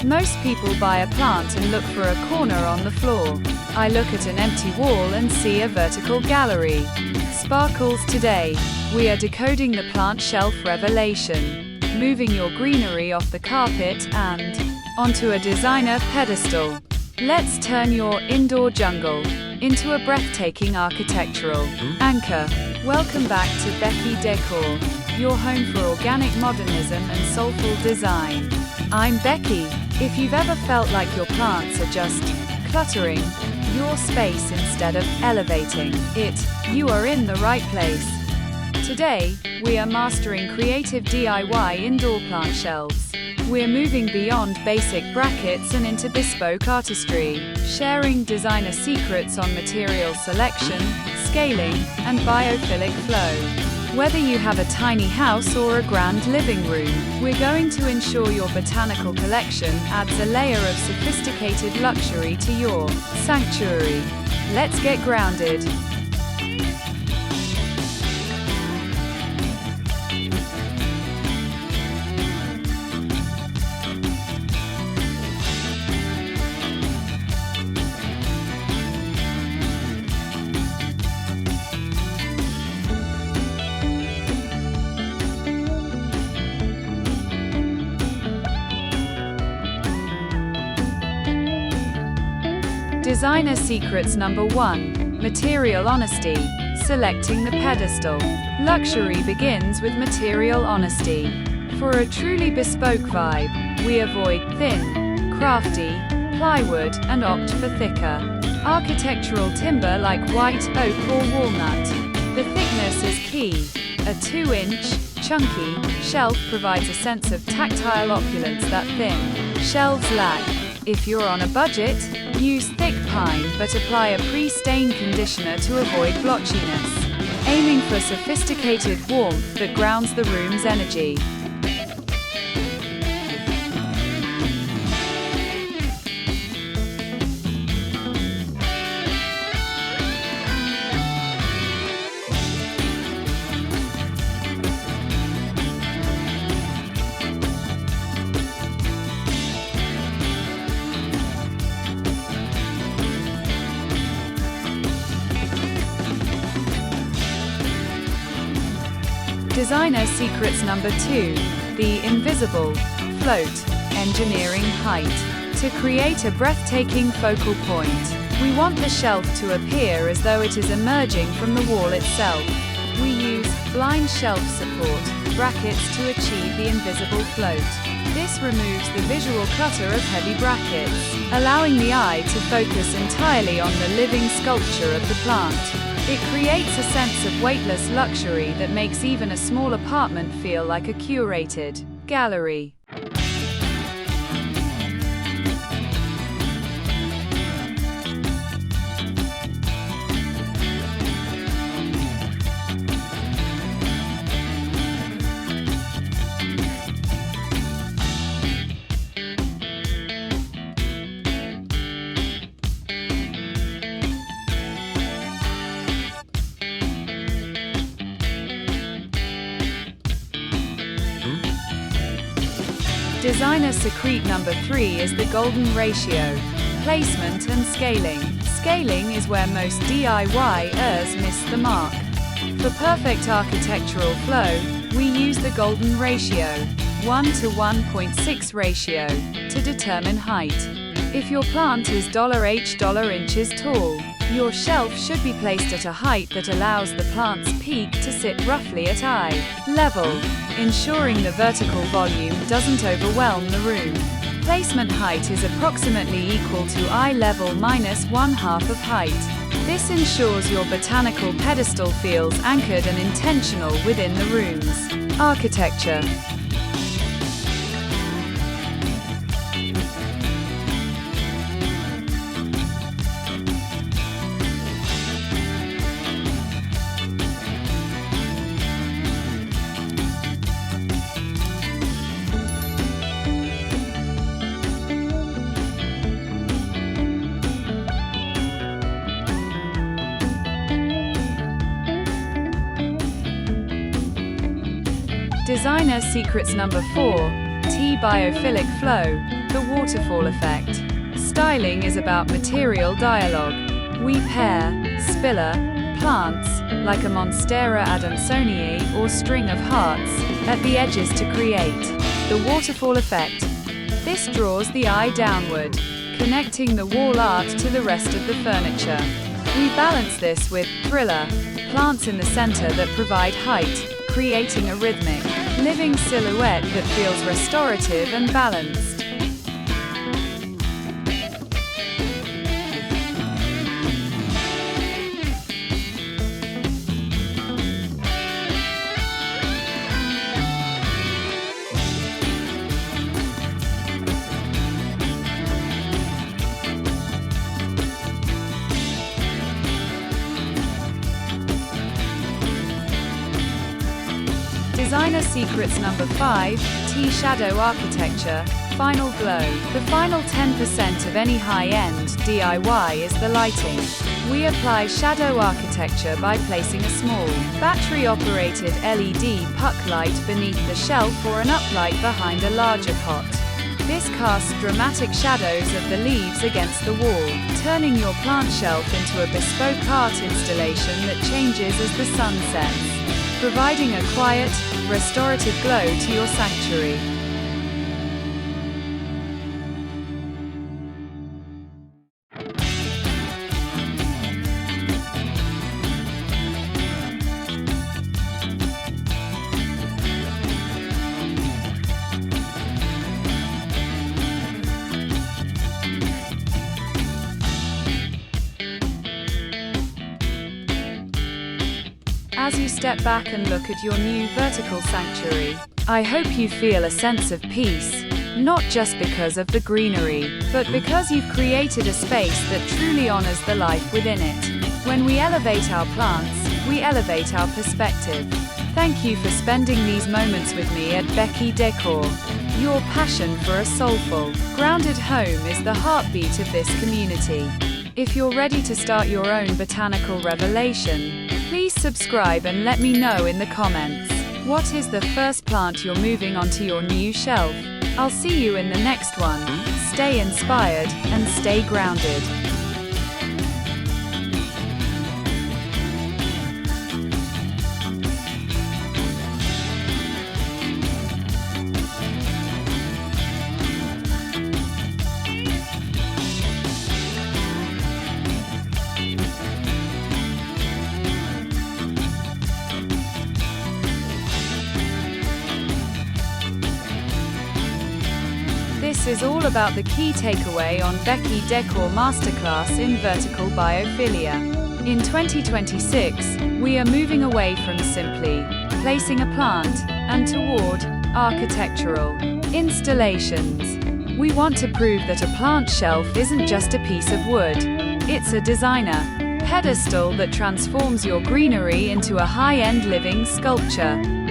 Most people buy a plant and look for a corner on the floor. I look at an empty wall and see a vertical gallery. Sparkles today. We are decoding the plant shelf revelation, moving your greenery off the carpet and onto a designer pedestal. Let's turn your indoor jungle into a breathtaking architectural anchor. Welcome back to Beki Décor, your home for organic modernism and soulful design. I'm Beki. If you've ever felt like your plants are just cluttering your space instead of elevating it, you are in the right place. Today, we are mastering creative DIY indoor plant shelves. We're moving beyond basic brackets and into bespoke artistry, sharing designer secrets on material selection, scaling, and biophilic flow. Whether you have a tiny house or a grand living room, we're going to ensure your botanical collection adds a layer of sophisticated luxury to your sanctuary. Let's get grounded. Designer secrets number 1. Material honesty. Selecting the pedestal. Luxury begins with material honesty. For a truly bespoke vibe, we avoid thin, crafty plywood and opt for thicker, architectural timber like white oak or walnut. The thickness is key. A 2-inch, chunky shelf provides a sense of tactile opulence that thin shelves lack. If you're on a budget, use thick pine but apply a pre-stain conditioner to avoid blotchiness, aiming for sophisticated warmth that grounds the room's energy. Designer secrets number 2. The invisible float. Engineering height. To create a breathtaking focal point, we want the shelf to appear as though it is emerging from the wall itself. We use blind shelf support brackets to achieve the invisible float. This removes the visual clutter of heavy brackets, allowing the eye to focus entirely on the living sculpture of the plant. It creates a sense of weightless luxury that makes even a small apartment feel like a curated gallery. Designer secret number 3 is the golden ratio. Placement and scaling. Scaling is where most DIYers miss the mark. For perfect architectural flow, we use the golden ratio, 1 to 1.6 ratio, to determine height. If your plant is $h inches tall, your shelf should be placed at a height that allows the plant's peak to sit roughly at eye level, ensuring the vertical volume doesn't overwhelm the room. Placement height is approximately equal to eye level minus 1/2 of height. This ensures your botanical pedestal feels anchored and intentional within the room's architecture. Designer secrets number 4, Biophilic flow. the waterfall effect. Styling is about material dialogue. We pair spiller plants, like a Monstera adansonii or string of hearts, at the edges to create the waterfall effect. This draws the eye downward, connecting the wall art to the rest of the furniture. We balance this with thriller plants in the center that provide height, creating a rhythmic, living silhouette that feels restorative and balanced. Designer Secrets Number 5, T-Shadow Architecture, Final Glow. The final 10% of any high-end DIY is the lighting. We apply shadow architecture by placing a small, battery-operated LED puck light beneath the shelf or an uplight behind a larger pot. This casts dramatic shadows of the leaves against the wall, turning your plant shelf into a bespoke art installation that changes as the sun sets, providing a quiet, restorative glow to your sanctuary. As you step back and look at your new vertical sanctuary, I hope you feel a sense of peace, not just because of the greenery, but because you've created a space that truly honors the life within it. When we elevate our plants, we elevate our perspective. Thank you for spending these moments with me at Beki Décor. Your passion for a soulful, grounded home is the heartbeat of this community. If you're ready to start your own botanical revelation, please subscribe and let me know in the comments. What is the first plant you're moving onto your new shelf? I'll see you in the next one. Stay inspired and stay grounded. This is all about the key takeaway on Beki Décor Masterclass in vertical biophilia. In 2026, we are moving away from simply placing a plant and toward architectural installations. We want to prove that a plant shelf isn't just a piece of wood. It's a designer pedestal that transforms your greenery into a high-end living sculpture.